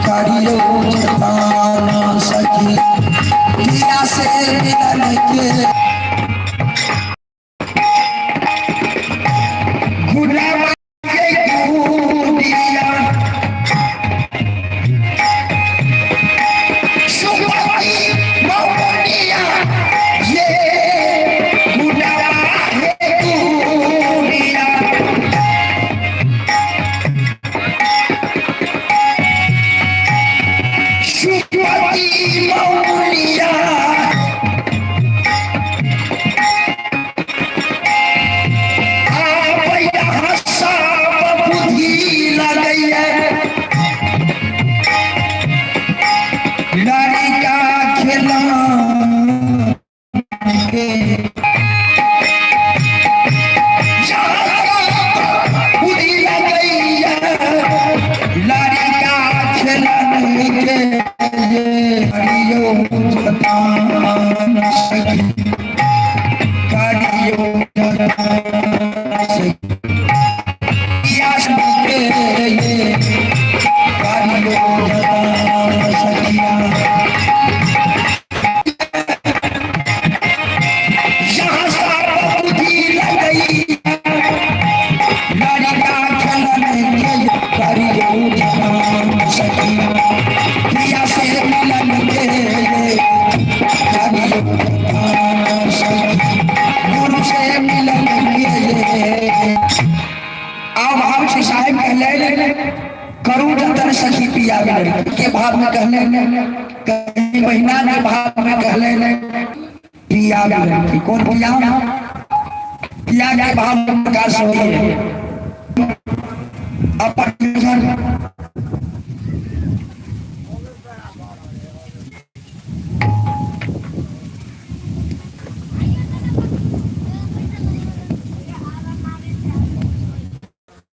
करियो जताना सखी पिया से मिलन के गुलाब के गुड़िया सुबह मौनिया ये गुलाब के गुड़िया करूँ जतन सखी पिया के भाव में कहले कहीं महीना के भाव में कहले पिया लड़की कौन पिया पिया के भाव में प्रकाश हो अपन